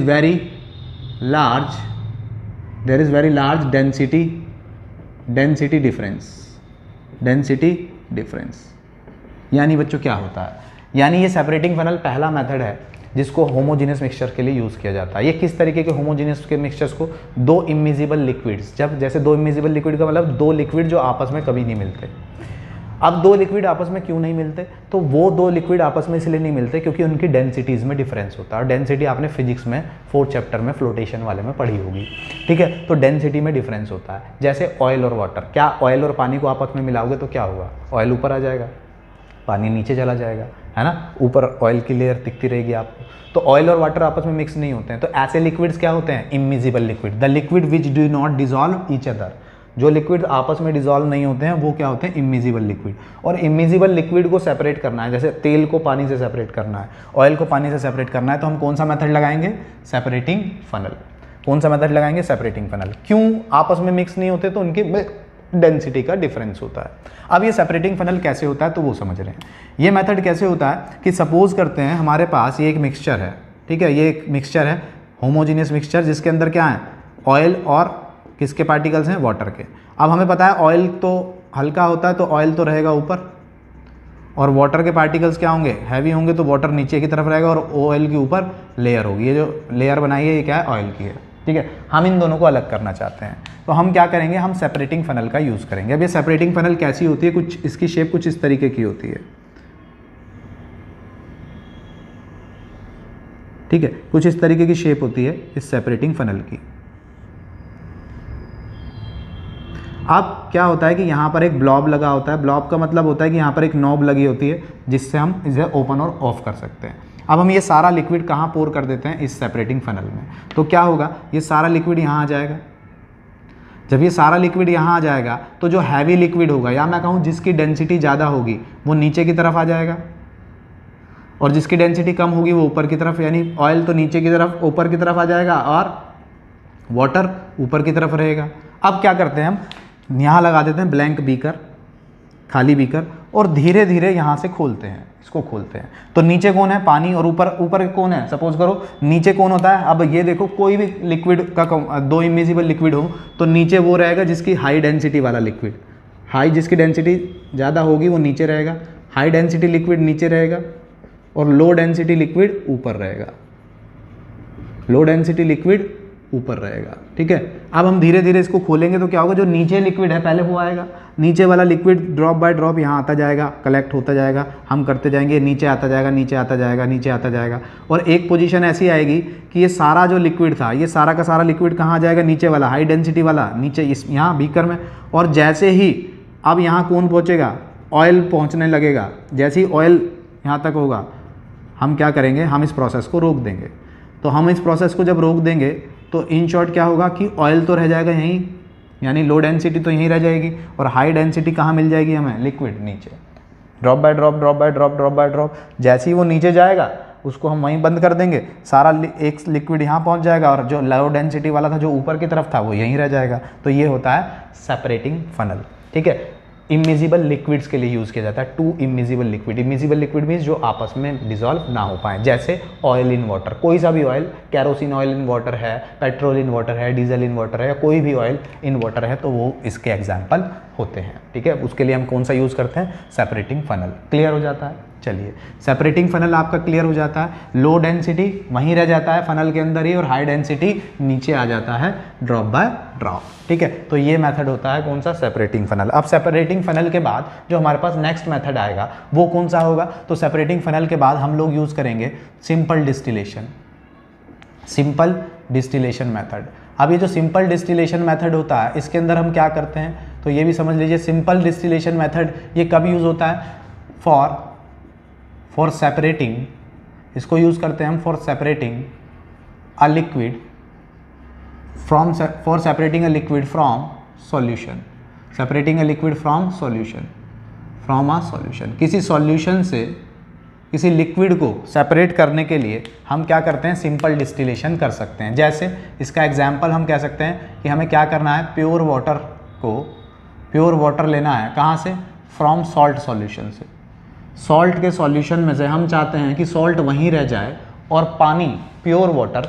very large density difference. यानी बच्चों क्या होता है, यानी ये सेपरेटिंग फनल पहला मेथड है जिसको होमोजीनियस मिक्सचर के लिए यूज़ किया जाता है। ये किस तरीके के होमोजीनियस के मिक्सचर्स को, दो इमिजिबल लिक्विड्स, जब जैसे दो इमिजिबल लिक्विड का मतलब दो लिक्विड जो आपस में कभी नहीं मिलते। अब दो लिक्विड आपस में क्यों नहीं मिलते, तो वो दो लिक्विड आपस में इसलिए नहीं मिलते क्योंकि उनकी डेंसिटीज़ में डिफरेंस होता है। और डेंसिटी आपने फिजिक्स में 4th चैप्टर में फ्लोटेशन वाले में पढ़ी होगी, ठीक है। तो डेंसिटी में डिफरेंस होता है। जैसे ऑयल और वाटर, क्या ऑयल और पानी को आपस में मिलाओगे तो क्या होगा, ऑयल ऊपर आ जाएगा, पानी नीचे चला जाएगा, है ना, ऊपर ऑयल की लेयर दिखती रहेगी आपको। तो ऑयल और वाटर आपस में मिक्स नहीं होते हैं। तो ऐसे लिक्विड्स क्या होते हैं, immiscible liquid, the liquid which do not dissolve each other. जो लिक्विड आपस में डिसॉल्व नहीं होते हैं वो क्या होते हैं, इमिजिबल लिक्विड। और इमिजिबल लिक्विड को सेपरेट करना है, जैसे तेल को पानी से सेपरेट करना है, ऑयल को पानी से सेपरेट करना है, तो हम कौन सा मेथड लगाएंगे, सेपरेटिंग फनल। कौन सा मेथड लगाएंगे, सेपरेटिंग फनल। क्यों, आपस में मिक्स नहीं होते तो उनकी डेंसिटी का डिफरेंस होता है। अब ये सेपरेटिंग फनल कैसे होता है तो वो समझ रहे हैं। ये मेथड कैसे होता है कि सपोज करते हैं हमारे पास ये एक मिक्सचर है, ठीक है, ये एक मिक्सचर है होमोजीनियस मिक्सचर, जिसके अंदर क्या है, ऑयल और किसके पार्टिकल्स हैं, वाटर के। अब हमें पता है ऑयल तो हल्का होता है तो ऑयल तो रहेगा ऊपर, और वाटर के पार्टिकल्स क्या होंगे, हैवी होंगे, तो वाटर नीचे की तरफ रहेगा और ऑयल के ऊपर लेयर होगी। ये जो लेयर बनाई है ये क्या है, ऑयल की है, ठीक है। हम इन दोनों को अलग करना चाहते हैं तो हम क्या करेंगे, हम सेपरेटिंग फनल का यूज़ करेंगे। अब ये सेपरेटिंग फनल कैसी होती है, कुछ इसकी शेप कुछ इस तरीके की होती है, ठीक है, कुछ इस तरीके की शेप होती है इस सेपरेटिंग फनल की। अब क्या होता है कि यहाँ पर एक ब्लॉब लगा होता है, ब्लॉब का मतलब होता है कि यहाँ पर एक नॉब लगी होती है जिससे हम इसे ओपन और ऑफ कर सकते हैं। अब हम ये सारा लिक्विड कहाँ पोर कर देते हैं, इस सेपरेटिंग फनल में। तो क्या होगा, ये सारा लिक्विड यहाँ आ जाएगा। जब ये सारा लिक्विड यहाँ आ जाएगा तो जो हैवी लिक्विड होगा, या मैं कहूँ जिसकी डेंसिटी ज़्यादा होगी, वो नीचे की तरफ आ जाएगा, और जिसकी डेंसिटी कम होगी वो ऊपर की तरफ। यानी ऑयल तो नीचे की तरफ, ऊपर की तरफ आ जाएगा, और वाटर ऊपर की तरफ रहेगा। अब क्या करते हैं, हम यहाँ लगा देते हैं ब्लैंक बीकर, खाली बीकर, और धीरे धीरे यहाँ से खोलते हैं, इसको खोलते हैं। तो नीचे कौन है, पानी, और ऊपर कौन है, सपोज करो नीचे कौन होता है। अब ये देखो, कोई भी लिक्विड का दो इमिजिबल लिक्विड हो तो नीचे वो रहेगा जिसकी हाई डेंसिटी वाला लिक्विड, जिसकी डेंसिटी ज़्यादा होगी वो नीचे रहेगा, हाई डेंसिटी लिक्विड नीचे रहेगा, और लो डेंसिटी लिक्विड ऊपर रहेगा, लो डेंसिटी लिक्विड ऊपर रहेगा, ठीक है। अब हम धीरे धीरे इसको खोलेंगे तो क्या होगा, जो नीचे लिक्विड है पहले वो आएगा, नीचे वाला लिक्विड ड्रॉप बाय ड्रॉप यहाँ आता जाएगा, कलेक्ट होता जाएगा, हम करते जाएंगे, नीचे आता जाएगा, नीचे आता जाएगा, नीचे आता जाएगा, और एक पोजीशन ऐसी आएगी कि ये सारा जो लिक्विड था, ये सारा का सारा लिक्विड कहाँ आ जाएगा, नीचे वाला हाई डेंसिटी वाला नीचे इस यहाँ बीकर में। और जैसे ही अब यहाँ कौन पहुँचेगा, ऑयल पहुँचने लगेगा। जैसे ही ऑयल यहाँ तक होगा हम क्या करेंगे, हम इस प्रोसेस को रोक देंगे। तो हम इस प्रोसेस को जब रोक देंगे तो इन शॉर्ट क्या होगा कि ऑयल तो रह जाएगा यहीं यानी लो डेंसिटी तो यहीं रह जाएगी और हाई डेंसिटी कहाँ मिल जाएगी हमें, लिक्विड नीचे। Drop by drop, drop by drop, drop by drop, जैसे ही वो नीचे जाएगा उसको हम वहीं बंद कर देंगे, सारा एक लिक्विड यहाँ पहुँच जाएगा और जो लो डेंसिटी वाला था जो ऊपर की तरफ था वो यहीं रह जाएगा। तो ये होता है सेपरेटिंग फनल। ठीक है, इमिजिबल लिक्विड्स के लिए यूज़ किया जाता है। Two immiscible liquid, immiscible liquid means जो आपस में डिसॉल्व ना हो पाए, जैसे ऑयल इन वाटर, कोई सा भी oil, kerosene oil in water है, पेट्रोल इन वाटर है, डीजल इन वाटर है, या कोई भी ऑयल इन वाटर है तो वो इसके एग्जाम्पल होते हैं। ठीक है, उसके लिए हम कौन सा यूज़ करते हैं, सेपरेटिंग फनल। क्लियर हो जाता है। चलिए, सेपरेटिंग फनल आपका क्लियर हो जाता है। लो डेंसिटी वहीं रह जाता है फनल के अंदर ही और हाई डेंसिटी नीचे आ जाता है ड्रॉप बाय ड्रॉप। ठीक है, तो ये मेथड होता है कौन सा, सेपरेटिंग फनल। अब सेपरेटिंग फनल के बाद जो हमारे पास नेक्स्ट मेथड आएगा वो कौन सा होगा, तो सेपरेटिंग फनल के बाद हम लोग यूज़ करेंगे simple distillation, simple distillation method. अब ये जो सिंपल डिस्टिलेशन मेथड होता है इसके अंदर हम क्या करते हैं, तो ये भी समझ लीजिए। सिंपल डिस्टिलेशन मेथड ये कब यूज़ होता है, फॉर सेपरेटिंग, इसको यूज़ करते हैं हम for separating a liquid from, for separating a liquid from solution, separating a liquid from solution, from a solution. किसी सॉल्यूशन से किसी लिक्विड को सेपरेट करने के लिए हम क्या करते हैं, सिंपल डिस्टिलेशन कर सकते हैं। जैसे इसका एग्जाम्पल हम कह सकते हैं कि हमें क्या करना है, प्योर वाटर को, प्योर वाटर लेना है कहाँ से, फ्रॉम सॉल्ट सॉल्यूशन से। सॉल्ट के सॉल्यूशन में से हम चाहते हैं कि सॉल्ट वहीं रह जाए और पानी, प्योर वाटर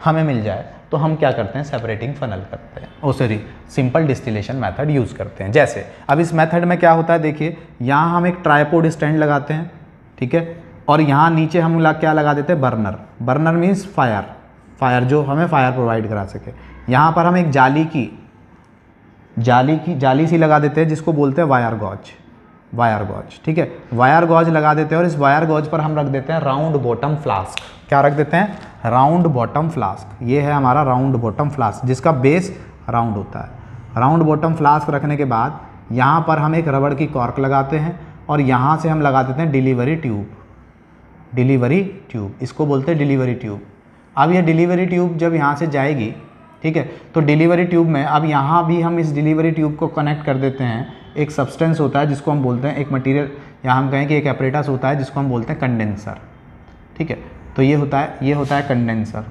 हमें मिल जाए, तो हम क्या करते हैं, सेपरेटिंग फनल करते हैं, sorry simple distillation method use करते हैं। जैसे अब इस मेथड में क्या होता है, देखिए यहाँ हम एक ट्राइपोड स्टैंड लगाते हैं, ठीक है, और यहाँ नीचे हम क्या लगा देते हैं, burner. Burner means fire, fire जो हमें फायर प्रोवाइड करा सके। यहाँ पर हम एक जाली सी लगा देते हैं जिसको बोलते हैं वायर गॉज, वायर गॉज। ठीक है, वायर गॉज लगा देते हैं और इस वायर गॉज पर हम रख देते हैं राउंड बॉटम फ्लास्क। क्या रख देते हैं, राउंड बॉटम फ्लास्क। ये है हमारा राउंड बॉटम फ्लास्क जिसका बेस राउंड होता है। राउंड बॉटम फ्लास्क रखने के बाद यहाँ पर हम एक रबड़ की कॉर्क लगाते हैं और यहाँ से हम लगा देते हैं डिलीवरी ट्यूब, डिलीवरी ट्यूब, इसको बोलते हैं डिलीवरी ट्यूब। अब ये डिलीवरी ट्यूब जब यहाँ से जाएगी, ठीक है, तो डिलीवरी ट्यूब में अब यहाँ भी हम इस डिलीवरी ट्यूब को कनेक्ट कर देते हैं, एक सब्सटेंस होता है जिसको हम बोलते हैं, एक मटेरियल, या हम कहें कि एक एपरेटस होता है जिसको हम बोलते हैं कंडेंसर। ठीक है, तो ये होता है कंडेंसर,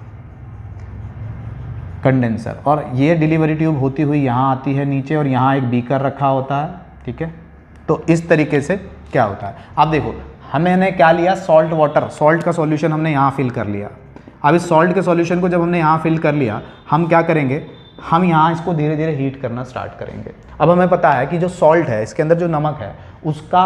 कंडेंसर। और ये डिलीवरी ट्यूब होती हुई यहाँ आती है नीचे और यहाँ एक बीकर रखा होता है। ठीक है, तो इस तरीके से क्या होता है, अब देखो हमने क्या लिया, सॉल्ट वाटर, सॉल्ट का सॉल्यूशन हमने यहाँ फिल कर लिया। अब इस सॉल्ट के सॉल्यूशन को जब हमने यहाँ फिल कर लिया, हम क्या करेंगे, हम यहाँ इसको धीरे धीरे हीट करना स्टार्ट करेंगे। अब हमें पता है कि जो सॉल्ट है, इसके अंदर जो नमक है, उसका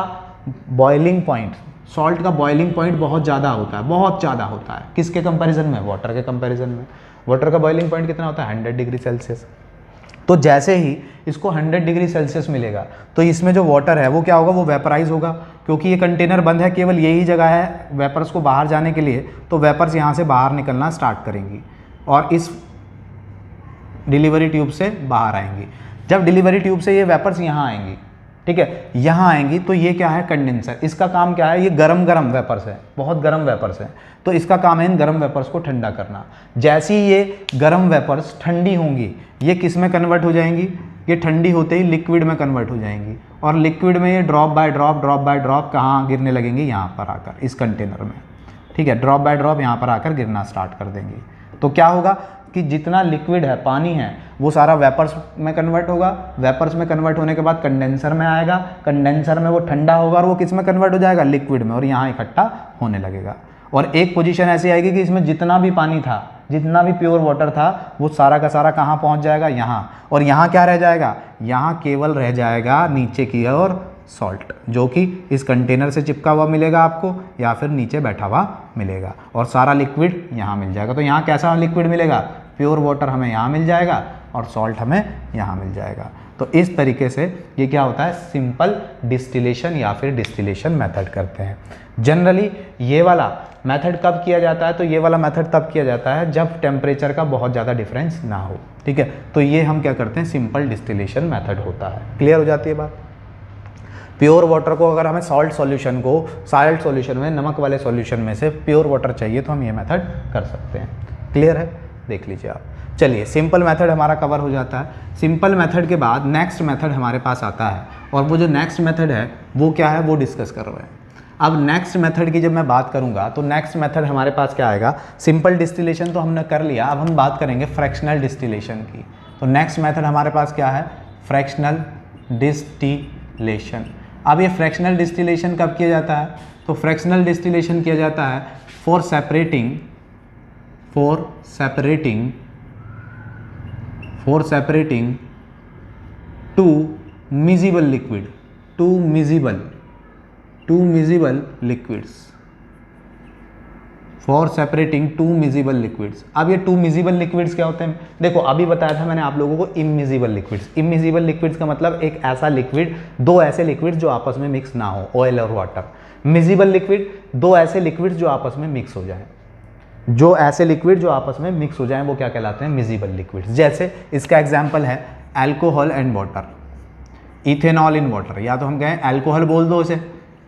बॉइलिंग पॉइंट, सॉल्ट का बॉइलिंग पॉइंट बहुत ज़्यादा होता है, बहुत ज़्यादा होता है। किसके कंपैरिजन में, वाटर के कंपैरिजन में। वाटर का बॉइलिंग पॉइंट कितना होता है, 100 डिग्री सेल्सियस। तो जैसे ही इसको 100 डिग्री सेल्सियस मिलेगा तो इसमें जो वाटर है वो क्या होगा, वो वेपराइज होगा, क्योंकि ये कंटेनर बंद है, केवल यही जगह है वेपर्स को बाहर जाने के लिए। तो वेपर्स यहाँ से बाहर निकलना स्टार्ट करेंगी और इस डिलीवरी ट्यूब से बाहर आएंगी। जब डिलीवरी ट्यूब से ये वेपर्स यहाँ आएंगी, ठीक है, यहाँ आएंगी, तो ये क्या है, कंडेंसर। इसका काम क्या है, ये गरम वेपर्स है, बहुत गरम वेपर्स है, तो इसका काम है इन गरम वेपर्स को ठंडा करना। जैसे ही ये गरम वेपर्स ठंडी होंगी, ये किस में कन्वर्ट हो जाएंगी, ये ठंडी होते ही लिक्विड में कन्वर्ट हो जाएंगी और लिक्विड में ये ड्रॉप बाय ड्रॉप कहाँ गिरने लगेंगी, यहाँ पर आकर इस कंटेनर में। ठीक है, ड्रॉप बाय ड्रॉप यहाँ पर आकर गिरना स्टार्ट कर देंगी। तो क्या होगा कि जितना लिक्विड है, पानी है, वो सारा वेपर्स में कन्वर्ट होगा। वेपर्स में कन्वर्ट होने के बाद कंडेंसर में आएगा, कंडेंसर में वो ठंडा होगा और वो किस में कन्वर्ट हो जाएगा, लिक्विड में, और यहाँ इकट्ठा होने लगेगा। और एक पोजीशन ऐसी आएगी कि इसमें जितना भी पानी था, जितना भी प्योर वाटर था, वो सारा का सारा कहाँ पहुँच जाएगा, यहाँ। और यहाँ क्या रह जाएगा, यहाँ केवल रह जाएगा नीचे की ओर सॉल्ट, जो कि इस कंटेनर से चिपका हुआ मिलेगा आपको या फिर नीचे बैठा हुआ मिलेगा, और सारा लिक्विड यहाँ मिल जाएगा। तो यहाँ कैसा लिक्विड मिलेगा, प्योर वाटर हमें यहाँ मिल जाएगा और सॉल्ट हमें यहाँ मिल जाएगा। तो इस तरीके से ये क्या होता है, सिंपल डिस्टिलेशन या फिर डिस्टिलेशन मेथड करते हैं। जनरली ये वाला मेथड कब किया जाता है, तो ये वाला मेथड तब किया जाता है जब टेम्परेचर का बहुत ज़्यादा डिफरेंस ना हो। ठीक है, तो ये हम क्या करते हैं, सिंपल डिस्टिलेशन मेथड होता है। क्लियर हो जाती है बात। प्योर वाटर को अगर हमें सॉल्ट सॉल्यूशन में, नमक वाले सॉल्यूशन में से प्योर वाटर चाहिए तो हम ये मेथड कर सकते हैं। क्लियर है, देख लीजिए आप। चलिए सिंपल मेथड हमारा कवर हो जाता है। सिंपल मेथड के बाद नेक्स्ट मेथड हमारे पास आता है, और वो जो नेक्स्ट मेथड है वो क्या है वो डिस्कस कर रहे हैं। अब नेक्स्ट मेथड की जब मैं बात करूंगा तो नेक्स्ट मेथड हमारे पास क्या आएगा, सिंपल डिस्टिलेशन तो हमने कर लिया, अब हम बात करेंगे फ्रैक्शनल डिस्टिलेशन की। तो नेक्स्ट मेथड हमारे पास क्या है, फ्रैक्शनल डिस्टिलेशन। अब ये फ्रैक्शनल डिस्टिलेशन कब किया जाता है, तो फ्रैक्शनल डिस्टिलेशन किया जाता है for separating two miscible liquid, two miscible liquids, for separating two miscible liquids. अब ये टू मिजिबल लिक्विड्स क्या होते हैं, देखो अभी बताया था मैंने आप लोगों को इमिजिबल लिक्विड्स। इमिजिबल लिक्विड्स का मतलब एक ऐसा लिक्विड, दो ऐसे लिक्विड्स जो आपस में मिक्स ना हो, ऑयल और वाटर। मिजिबल लिक्विड, दो ऐसे लिक्विड्स जो आपस में मिक्स हो जाएं, जो ऐसे लिक्विड जो आपस में मिक्स हो जाएं वो क्या कहलाते हैं, मिजिबल लिक्विड्स। जैसे इसका एग्जांपल है alcohol and water, ethanol in water, या तो हम कहें अल्कोहल बोल दो इसे,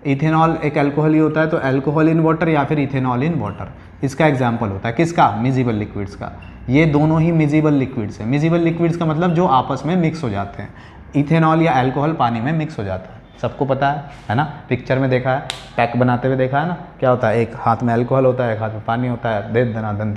इथेनॉल एक अल्कोहल ही होता है तो अल्कोहल इन वाटर या फिर इथेनॉल इन वाटर, इसका एग्जांपल होता है किसका, मिजिबल लिक्विड्स का। ये दोनों ही मिजिबल लिक्विड्स हैं। मिजिबल लिक्विड्स का मतलब जो आपस में मिक्स हो जाते हैं। इथेनॉल या अल्कोहल पानी में मिक्स हो जाता है, सबको पता है ना, पिक्चर में देखा है, पैक बनाते हुए देखा है ना, क्या होता है, एक हाथ में अल्कोहल होता है, एक हाथ में पानी होता है, दे दनादन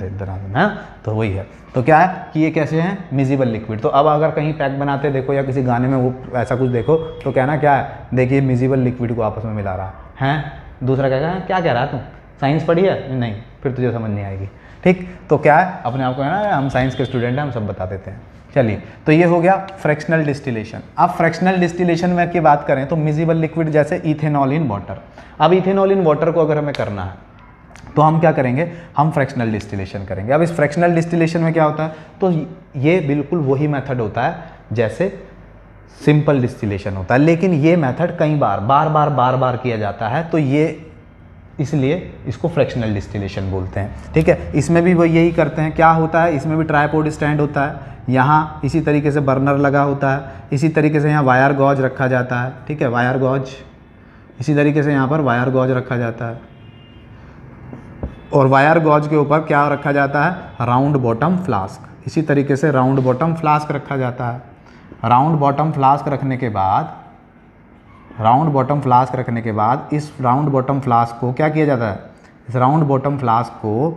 है, तो वही है। तो क्या है कि ये कैसे हैं, मिजिबल लिक्विड। तो अब अगर कहीं पैक बनाते देखो या किसी गाने में वो ऐसा कुछ देखो तो कहना क्या है, देखिए मिजिबल लिक्विड को आपस में मिला रहा है। दूसरा कहेगा क्या कह रहा है तू, साइंस पढ़ी है, नहीं, फिर तुझे समझ नहीं आएगी। ठीक, तो क्या है, अपने आप को है ना, हम साइंस के स्टूडेंट हैं, हम सब बता देते हैं। चलिए, तो ये हो गया फ्रैक्शनल डिस्टिलेशन। अब फ्रैक्शनल डिस्टिलेशन में की बात करें तो मिजिबल लिक्विड जैसे इथेनॉल इन वाटर। अब इथेनॉल इन वाटर को अगर हमें करना है तो हम क्या करेंगे, हम फ्रैक्शनल डिस्टिलेशन करेंगे। अब इस फ्रैक्शनल डिस्टिलेशन में क्या होता है, तो ये बिल्कुल वही मेथड होता है जैसे सिंपल डिस्टिलेशन होता है, लेकिन ये मेथड कई बार किया जाता है, तो ये इसलिए इसको फ्रैक्शनल डिस्टिलेशन बोलते हैं। ठीक है, इसमें भी वो यही करते हैं। क्या होता है, इसमें भी ट्राइपोड स्टैंड होता है, यहाँ इसी तरीके से बर्नर लगा होता है, इसी तरीके से यहाँ वायर गॉज रखा जाता है। ठीक है, वायर गॉज, इसी तरीके से यहाँ पर वायर गॉज रखा जाता है, और वायर गॉज के ऊपर क्या रखा जाता है, राउंड बॉटम फ्लास्क। इसी तरीके से राउंड बॉटम फ्लास्क रखा जाता है। राउंड बॉटम फ्लास्क रखने के बाद इस राउंड बॉटम फ्लास्क को क्या किया जाता है, इस राउंड बॉटम फ्लास्क को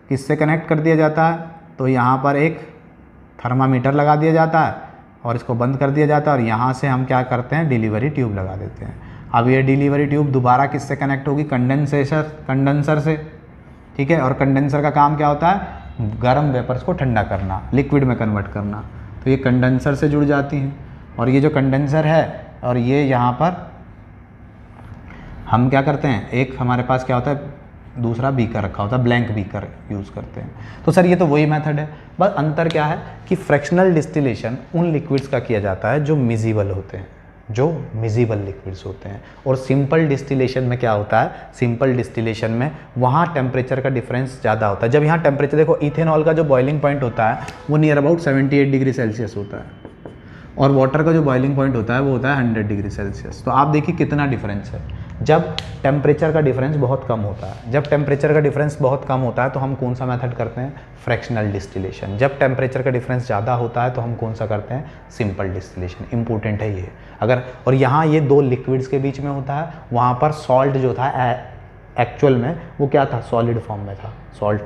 किससे कनेक्ट कर दिया जाता है, तो यहाँ पर एक थर्मामीटर लगा दिया जाता है और इसको बंद कर दिया जाता है, और यहाँ से हम क्या करते हैं, डिलीवरी ट्यूब लगा देते हैं। अब ये डिलीवरी ट्यूब दोबारा किससे कनेक्ट होगी, कंडेंसर से। ठीक है, और कंडेंसर का काम क्या होता है, गर्म वेपर्स को ठंडा करना, लिक्विड में कन्वर्ट करना। तो ये कंडेंसर से जुड़ जाती हैं, और ये जो कंडेंसर है और ये यहाँ पर हम क्या करते हैं, एक हमारे पास क्या होता है, दूसरा बीकर रखा होता है, ब्लैंक बीकर यूज़ करते हैं। तो सर ये तो वही मेथड है, बस अंतर क्या है कि फ्रैक्शनल डिस्टिलेशन उन लिक्विड्स का किया जाता है जो मिजिबल होते हैं, जो मिजिबल लिक्विड्स होते हैं। और सिंपल डिस्टिलेशन में क्या होता है, सिंपल डिस्टिलेशन में वहाँ टेम्परेचर का डिफरेंस ज़्यादा होता है। जब यहाँ टेम्परेचर देखो, इथेनॉल का जो बॉइलिंग पॉइंट होता है वो नियर अबाउट 78 डिग्री सेल्सियस होता है, और वाटर का जो बॉइलिंग पॉइंट होता है वो होता है 100 डिग्री सेल्सियस। तो आप देखिए कितना डिफरेंस है, जब टेम्परेचर का डिफरेंस बहुत कम होता है। जब टेम्परेचर का डिफरेंस बहुत कम होता है तो हम कौन सा मेथड करते हैं, फ्रैक्शनल डिस्टिलेशन। जब टेम्परेचर का डिफरेंस ज़्यादा होता है तो हम कौन सा करते हैं, सिंपल डिस्टिलेशन। इंपॉर्टेंट है ये। अगर और यहाँ ये दो लिक्विड्स के बीच में होता है, वहाँ पर सॉल्ट जो था एक्चुअल में वो क्या था, सॉलिड फॉर्म में था,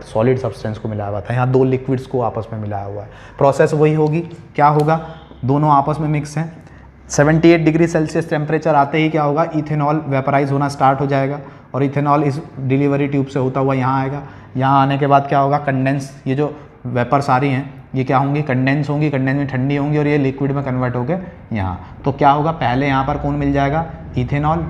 सॉलिड सब्सटेंस को मिलाया हुआ था। यहाँ दो लिक्विड्स को आपस में मिलाया हुआ है। प्रोसेस वही होगी, क्या होगा, दोनों आपस में मिक्स हैं। 78 डिग्री सेल्सियस टेम्परेचर आते ही क्या होगा, इथेनॉल वेपराइज होना स्टार्ट हो जाएगा, और इथेनॉल इस डिलीवरी ट्यूब से होता हुआ यहाँ आएगा। यहाँ आने के बाद क्या होगा, कंडेंस, ये जो वेपर सारी हैं ये क्या होंगी, कंडेंस होंगी, कंडेंस में ठंडी होंगी, और ये लिक्विड में कन्वर्ट होकर यहाँ। तो क्या होगा, पहले यहाँ पर कौन मिल जाएगा, इथेनॉल।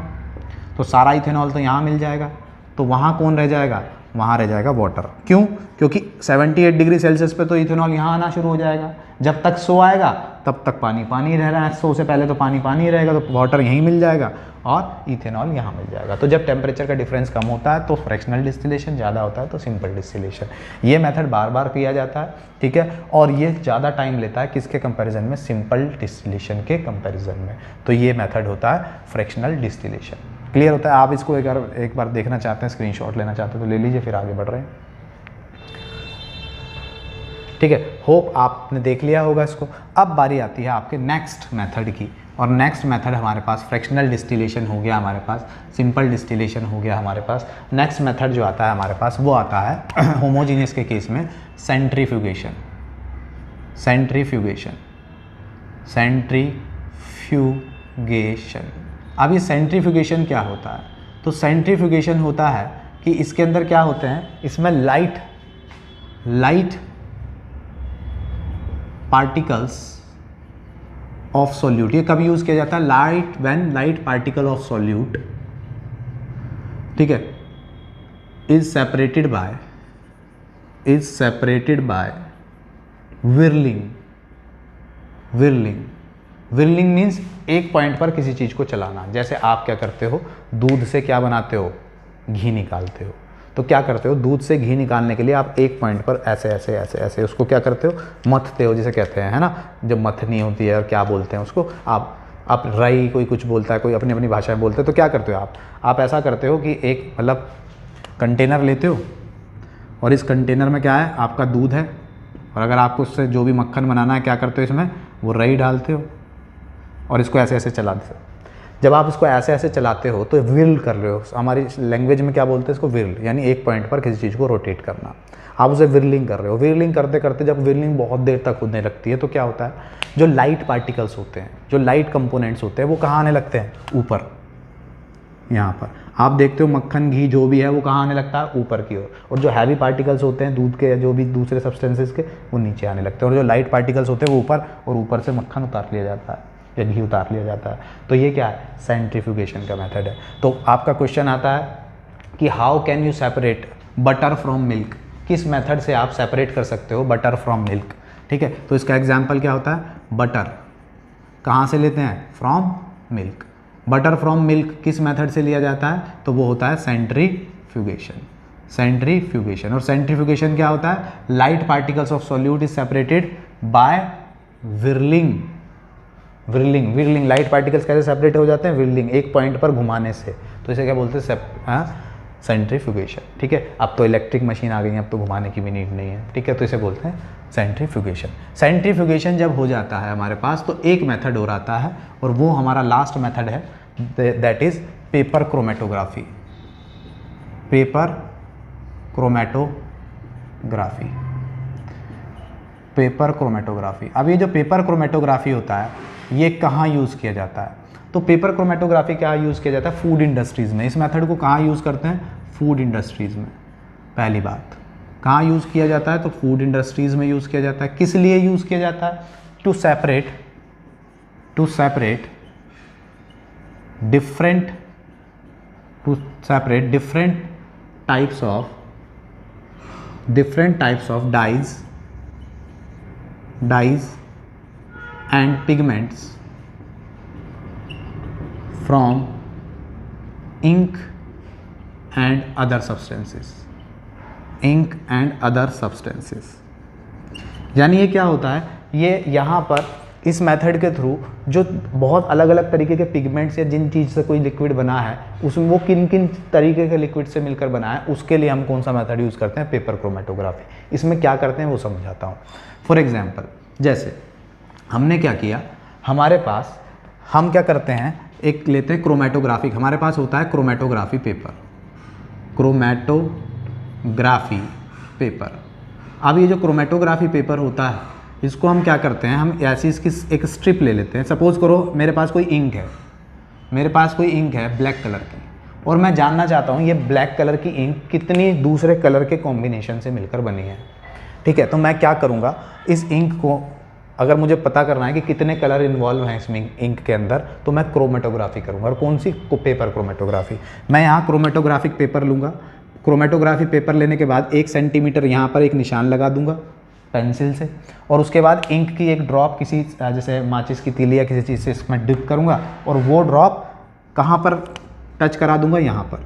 तो सारा इथेनॉल तो यहाँ मिल जाएगा, तो वहाँ कौन रह जाएगा, वहाँ रह जाएगा वाटर। क्यों, क्योंकि 78 डिग्री सेल्सियस पे तो इथेनॉल यहाँ आना शुरू हो जाएगा। जब तक 100 आएगा तब तक पानी रह रहा है, 100 से पहले तो पानी रहेगा, तो वाटर यहीं मिल जाएगा और इथेनॉल यहाँ मिल जाएगा। तो जब टेम्परेचर का डिफरेंस कम होता है तो फ्रैक्शनल डिस्टिलेशन ज़्यादा होता है, तो सिंपल डिस्टिलेशन। ये मेथड बार किया जाता है, ठीक है, और ये ज़्यादा टाइम लेता है किसके कंपैरिजन में, सिंपल डिस्टिलेशन के कंपैरिजन में। तो ये मेथड होता है फ्रैक्शनल डिस्टिलेशन। क्लियर होता है। आप इसको एक बार देखना चाहते हैं, स्क्रीनशॉट लेना चाहते हैं तो ले लीजिए, फिर आगे बढ़ रहे हैं। ठीक है, होप आपने देख लिया होगा इसको। अब बारी आती है आपके नेक्स्ट मेथड की, और नेक्स्ट मेथड हमारे पास फ्रैक्शनल डिस्टिलेशन हो गया, हमारे पास सिंपल डिस्टिलेशन हो गया हमारे पास। नेक्स्ट मेथड जो आता है हमारे पास वो आता है होमोजीनियस के केस में सेंट्रीफ्यूगेशन। Centrifugation, centrifugation. अब ये सेंट्रीफ्यूगेशन क्या होता है? तो सेंट्रीफ्यूगेशन होता है कि इसके अंदर क्या होते हैं, इसमें लाइट पार्टिकल्स ऑफ सॉल्यूट, ये कब यूज किया जाता है? लाइट पार्टिकल ऑफ सॉल्यूट, ठीक है, is separated by whirling. Whirling means एक पॉइंट पर किसी चीज को चलाना। जैसे आप क्या करते हो, दूध से क्या बनाते हो? घी निकालते हो। तो क्या करते हो, दूध से घी निकालने के लिए आप एक पॉइंट पर ऐसे ऐसे ऐसे ऐसे उसको क्या करते हो? मथते हो, जिसे कहते हैं, है ना, जब मथनी होती है, और क्या बोलते हैं उसको आप राई, कोई कुछ बोलता है, कोई अपनी अपनी भाषा में बोलते हैं। तो क्या करते हो आप ऐसा करते हो कि एक मतलब कंटेनर लेते हो, और इस कंटेनर में क्या है? आपका दूध है, और अगर आपको उससे जो भी मक्खन बनाना है, क्या करते हो इसमें? वो राई डालते हो, और इसको ऐसे ऐसे चलाते हो। जब आप इसको ऐसे ऐसे चलाते हो तो विरल कर रहे हो। हमारी लैंग्वेज में क्या बोलते हैं इसको? विरल, यानी एक पॉइंट पर किसी चीज़ को रोटेट करना। आप उसे विरलिंग कर रहे हो। विरलिंग करते करते जब विरलिंग बहुत देर तक होने लगती है तो क्या होता है? जो लाइट पार्टिकल्स होते हैं, जो लाइट कंपोनेंट्स होते हैं, वो कहाँ आने लगते हैं? ऊपर, यहाँ पर आप देखते हो मक्खन, घी जो भी है वो कहाँ आने लगता है? ऊपर की ओर। और जो हैवी पार्टिकल्स होते हैं दूध के या जो भी दूसरे सब्सटेंसेस के, वो नीचे आने लगते हैं। और जो लाइट पार्टिकल्स होते हैं वो ऊपर, और ऊपर से मक्खन उतार लिया जाता है या घी उतार लिया जाता है। तो ये क्या है? सेंट्रीफ्यूगेशन का मेथड है। तो आपका क्वेश्चन आता है कि how can you separate butter from milk? किस मेथड से आप सेपरेट कर सकते हो बटर फ्रॉम मिल्क? ठीक है, तो इसका एग्जाम्पल क्या होता है? बटर कहाँ से लेते हैं? From milk. Butter from milk किस मेथड से लिया जाता है? तो वो होता है सेंट्रीफ्यूगेशन। सेंट्रीफ्यूगेशन, और सेंट्रीफ्यूगेशन क्या होता है? Light particles of solute is separated by whirling. Whirling light particles कैसे सेपरेट हो जाते हैं? विरलिंग, एक पॉइंट पर घुमाने से। तो इसे क्या बोलते हैं? सेंट्रीफ्यूगेशन। ठीक है, अब तो इलेक्ट्रिक मशीन आ गई है, अब तो घुमाने की भी नीड नहीं है। ठीक है, तो इसे बोलते हैं सेंट्रीफ्यूगेशन। सेंट्रीफ्यूगेशन जब हो जाता है हमारे पास तो एक मेथड और आता है, और वो हमारा लास्ट मेथड है, that is paper chromatography. Paper chromatography, paper chromatography. अब ये जो पेपर क्रोमेटोग्राफी होता है ये कहाँ यूज़ किया जाता है? तो पेपर क्रोमेटोग्राफी क्या यूज़ किया जाता है? फूड इंडस्ट्रीज़ में। इस मेथड को कहाँ यूज़ करते हैं? फूड इंडस्ट्रीज़ में। पहली बात, कहाँ यूज़ किया जाता है? तो फूड इंडस्ट्रीज़ में यूज़ किया जाता है। किस लिए यूज़ किया जाता है? To separate different types of dyes and pigments from ink and other substances। यानी ये क्या होता है? ये यहाँ पर इस मेथड के थ्रू जो बहुत अलग अलग तरीके के पिगमेंट्स या जिन चीज़ से कोई लिक्विड बना है, उसमें वो किन किन तरीके के लिक्विड से मिलकर बना है, उसके लिए हम कौन सा मेथड यूज़ करते हैं? Paper chromatography. इसमें क्या करते हैं वो समझाता हूँ। फॉर एग्जाम्पल, जैसे हमने क्या किया, हमारे पास हम क्या करते हैं, एक लेते हैं क्रोमेटोग्राफी। हमारे पास होता है क्रोमेटोग्राफी पेपर, क्रोमेटोग्राफी पेपर। अब ये जो क्रोमेटोग्राफी पेपर होता है इसको हम क्या करते हैं, हम ऐसी इसकी एक स्ट्रिप ले लेते हैं। सपोज़ करो मेरे पास कोई इंक है ब्लैक कलर की, और मैं जानना चाहता हूँ ये ब्लैक कलर की इंक कितनी दूसरे कलर के कॉम्बिनेशन से मिलकर बनी है। ठीक है, तो मैं क्या करूँगा, इस इंक को अगर मुझे पता करना है कि कितने कलर इन्वॉल्व हैं इसमें इंक के अंदर, तो मैं क्रोमेटोग्राफी करूँगा। और कौन सी? Paper chromatography. मैं यहाँ क्रोमेटोग्राफिक पेपर लूँगा। क्रोमेटोग्राफी पेपर लेने के बाद 1 सेंटीमीटर यहाँ पर एक निशान लगा दूंगा पेंसिल से, और उसके बाद इंक की एक ड्रॉप किसी जैसे माचिस की तीली या किसी चीज़ से इसमें डिप करूँगा, और वो ड्रॉप कहाँ पर टच करा दूँगा? यहाँ पर।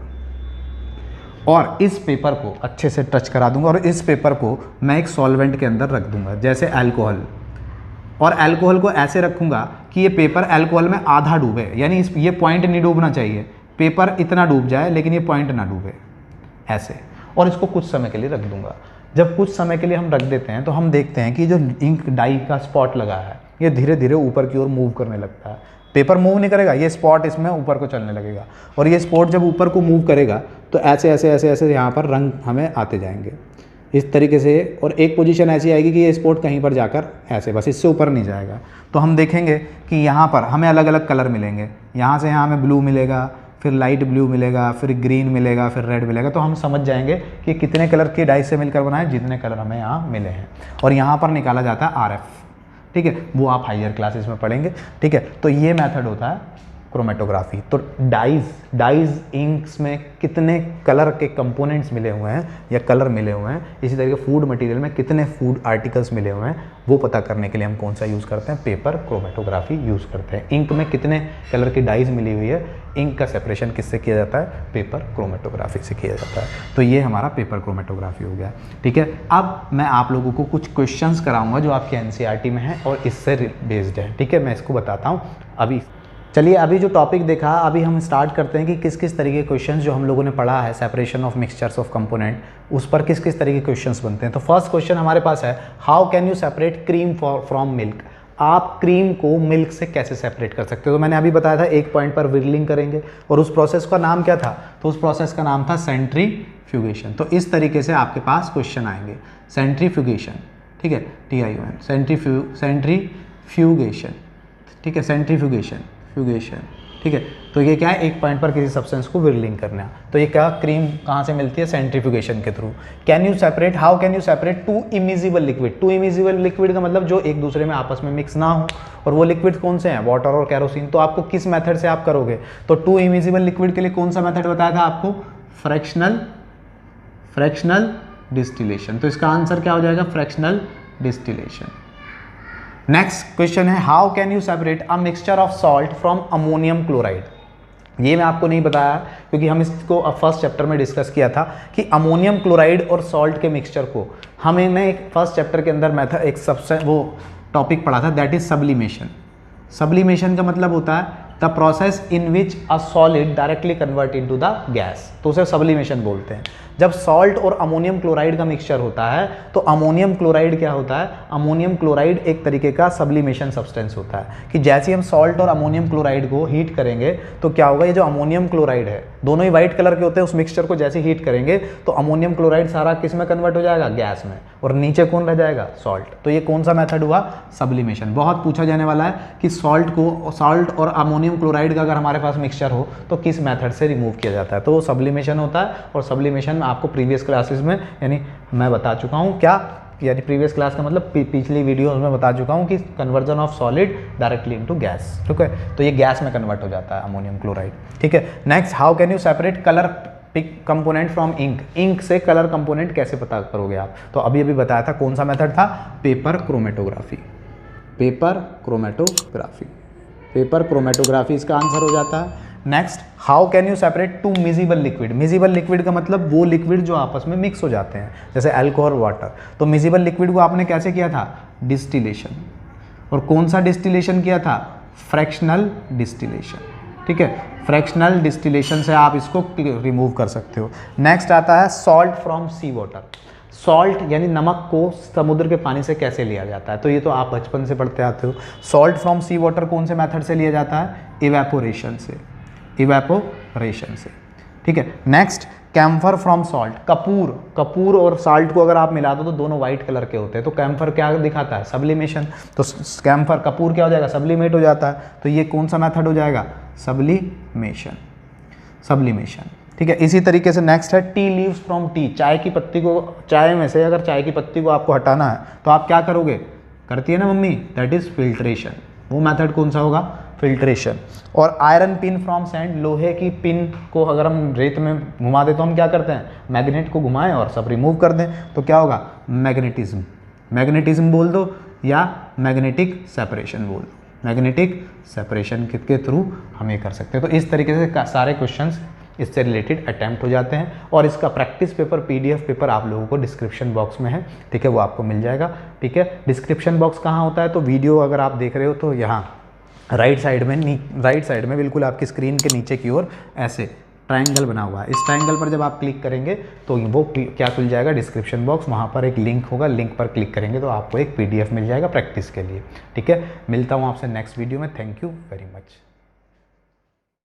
और इस पेपर को अच्छे से टच करा दूँगा, और इस पेपर को मैं एक सॉल्वेंट के अंदर रख दूँगा, जैसे अल्कोहल। और अल्कोहल को ऐसे रखूँगा कि ये पेपर अल्कोहल में आधा डूबे, यानी ये पॉइंट नहीं डूबना चाहिए, पेपर इतना डूब जाए लेकिन ये पॉइंट ना डूबे, ऐसे। और इसको कुछ समय के लिए रख दूँगा। जब कुछ समय के लिए हम रख देते हैं तो हम देखते हैं कि जो इंक डाई का स्पॉट लगा है ये धीरे धीरे ऊपर की ओर मूव करने लगता है। पेपर मूव नहीं करेगा, ये स्पॉट इसमें ऊपर को चलने लगेगा, और ये स्पॉट जब ऊपर को मूव करेगा तो ऐसे ऐसे ऐसे ऐसे यहाँ पर रंग हमें आते जाएंगे इस तरीके से, और एक पोजीशन ऐसी आएगी कि ये स्पॉट कहीं पर जाकर ऐसे, बस इससे ऊपर नहीं जाएगा। तो हम देखेंगे कि यहाँ पर हमें अलग अलग कलर मिलेंगे, यहाँ से यहाँ हमें ब्लू मिलेगा, फिर लाइट ब्लू मिलेगा, फिर ग्रीन मिलेगा, फिर रेड मिलेगा। तो हम समझ जाएंगे कि कितने कलर के डाई से मिलकर बना है, जितने कलर हमें यहाँ मिले हैं। और यहाँ पर निकाला जाता है RF, ठीक है, वो आप हायर क्लासेस में पढ़ेंगे, ठीक है। तो ये मेथड होता है क्रोमेटोग्राफी। तो डाइज इंक्स में कितने कलर के कंपोनेंट्स मिले हुए हैं या कलर मिले हुए हैं, इसी तरीके फूड मटेरियल में कितने फूड आर्टिकल्स मिले हुए हैं, वो पता करने के लिए हम कौन सा यूज़ करते हैं, पेपर क्रोमेटोग्राफी यूज़ करते हैं। इंक में कितने कलर की डाइज मिली हुई है, इंक का सेपरेशन किससे किया जाता है, पेपर क्रोमेटोग्राफी से किया जाता है। तो ये हमारा पेपर क्रोमेटोग्राफी हो गया, ठीक है। अब मैं आप लोगों को कुछ क्वेश्चंस कराऊंगा जो आपके NCERT में है और इससे बेस्ड है, ठीक है। मैं इसको बताता हूँ अभी। चलिए, अभी जो टॉपिक देखा, अभी हम स्टार्ट करते हैं कि किस किस तरीके के क्वेश्चंस जो हम लोगों ने पढ़ा है separation of mixtures of component, उस पर किस किस तरीके के क्वेश्चंस बनते हैं। तो फर्स्ट क्वेश्चन हमारे पास है, how can you separate cream from milk. आप क्रीम को मिल्क से कैसे सेपरेट कर सकते हो। तो मैंने अभी बताया था एक पॉइंट पर विरलिंग करेंगे, और उस प्रोसेस का नाम क्या था, तो उस प्रोसेस का नाम था सेंट्रीफ्यूगेशन। तो इस तरीके से आपके पास क्वेश्चन आएंगे, सेंट्रीफ्यूगेशन, ठीक है, TION, सेंट्रीफ्यूगेशन, ठीक है, सेंट्रीफ्यूगेशन, ठीक है। तो ये क्या है, एक पॉइंट पर किसी सब्सटेंस को विरलिंग करना। तो ये क्या, क्रीम कहाँ से मिलती है, सेंट्रीफ्यूगेशन के थ्रू। Can you separate, how can you separate two immiscible liquid. Two immiscible liquid का मतलब जो एक दूसरे में आपस में मिक्स ना हो, और वो लिक्विड कौन से हैं, वाटर और केरोसिन। तो आपको किस मेथड से आप करोगे, तो टू इमिजिबल लिक्विड के लिए कौन सा मेथड बताया था आपको, फ्रैक्शनल डिस्टिलेशन। तो इसका आंसर क्या हो जाएगा, फ्रैक्शनल डिस्टिलेशन। नेक्स्ट क्वेश्चन है, how can you separate a mixture of salt from ammonium chloride. ये मैं आपको नहीं बताया क्योंकि हम इसको फर्स्ट चैप्टर में डिस्कस किया था कि अमोनियम क्लोराइड और सॉल्ट के मिक्सचर को हमने एक फर्स्ट चैप्टर के अंदर मेथड एक सबसे वो टॉपिक पढ़ा था, दैट इज सब्लिमेशन। सब्लिमेशन का मतलब होता है the process in which a solid directly convert into the gas, तो उसे सब्लिमेशन बोलते हैं। जब सॉल्ट और अमोनियम क्लोराइड का मिक्सचर होता है तो अमोनियम क्लोराइड क्या होता है, अमोनियम क्लोराइड एक तरीके का सब्लिमेशन सब्सटेंस होता है कि जैसे हम सॉल्ट और अमोनियम क्लोराइड को हीट करेंगे तो क्या होगा, ये जो अमोनियम क्लोराइड है, दोनों ही व्हाइट कलर के होते हैं, उस मिक्सचर को जैसे हीट करेंगे तो अमोनियम क्लोराइड सारा किस में कन्वर्ट हो जाएगा, गैस में, और नीचे कौन रह जाएगा, सॉल्ट। तो ये कौन सा मेथड हुआ, सब्लिमेशन। बहुत पूछा जाने वाला है कि सॉल्ट और अमोनियम क्लोराइड का अगर हमारे पास मिक्सचर हो तो किस मेथड से रिमूव किया जाता है, तो वो सब्लिमेशन होता है। और सब्लिमेशन आपको प्रीवियस क्लासेस में यानी मैं बता चुका हूँ, क्या यानी प्रीवियस क्लास का मतलब पिछली वीडियोस में बता चुका हूँ कि conversion of solid directly into gas, ठीक है। तो ये गैस में कन्वर्ट हो जाता है अमोनियम क्लोराइड, ठीक है। Next, how can you separate colour component from ink. Ink से कलर कंपोनेंट कैसे पता करोगे आप, तो अभी बताया था कौन सा मेथड था, पेपर क्रोमेटोग्राफी। पेपर क्रोमेटोग्राफी इसका आंसर हो जाता है। Next, how can you separate two miscible liquid. Miscible liquid का मतलब वो लिक्विड जो आपस में मिक्स हो जाते हैं, जैसे अल्कोहल, वाटर। तो मिजिबल लिक्विड को आपने कैसे किया था, डिस्टिलेशन। और कौन सा डिस्टिलेशन किया था, फ्रैक्शनल डिस्टिलेशन, ठीक है। फ्रैक्शनल डिस्टिलेशन से आप इसको रिमूव कर सकते हो। नेक्स्ट आता है salt from sea water. Salt यानी नमक को समुद्र के पानी से कैसे लिया जाता है, तो ये तो आप बचपन से पढ़ते आते हो। सॉल्ट फ्रॉम सी वाटर कौन से मेथड से लिया जाता है, इवेपोरेशन से, ठीक है। Next, camphor from salt. कपूर और साल्ट को अगर आप मिला दो तो दोनों व्हाइट कलर के होते हैं, तो कैम्फर क्या दिखाता है, सब्लिमेशन। तो कैम्फर, कपूर क्या हो जाएगा, सब्लिमेट हो जाता है। तो ये कौन सा मेथड हो जाएगा, सब्लिमेशन, ठीक है। इसी तरीके से नेक्स्ट है टी लीव्स फ्रॉम टी। चाय की पत्ती को, चाय में से अगर चाय की पत्ती को आपको हटाना है तो आप क्या करोगे, करती है ना मम्मी, दैट इज फिल्ट्रेशन। वो मेथड कौन सा होगा, फिल्ट्रेशन। और आयरन पिन फ्रॉम सैंड। लोहे की पिन को अगर हम रेत में घुमा दें तो हम क्या करते हैं, मैग्नेट को घुमाएं और सब रिमूव कर दें, तो क्या होगा, मैग्नेटिज्म बोल दो या मैग्नेटिक सेपरेशन बोल दो। मैग्नेटिक सेपरेशन के थ्रू हम ये कर सकते हैं। तो इस तरीके से सारे क्वेश्चंस इससे रिलेटेड अटैम्प्ट हो जाते हैं। और इसका प्रैक्टिस पेपर, PDF पेपर आप लोगों को डिस्क्रिप्शन बॉक्स में है, ठीक है, वो आपको मिल जाएगा, ठीक है। डिस्क्रिप्शन बॉक्स कहाँ होता है, तो वीडियो अगर आप देख रहे हो तो यहाँ राइट साइड में बिल्कुल आपकी स्क्रीन के नीचे की ओर ऐसे ट्रायंगल बना हुआ है। इस ट्रायंगल पर जब आप क्लिक करेंगे तो वो क्या खुल जाएगा, डिस्क्रिप्शन बॉक्स, वहाँ पर एक लिंक होगा, लिंक पर क्लिक करेंगे तो आपको एक PDF मिल जाएगा प्रैक्टिस के लिए। ठीक है, मिलता हूँ आपसे नेक्स्ट वीडियो में। Thank you very much.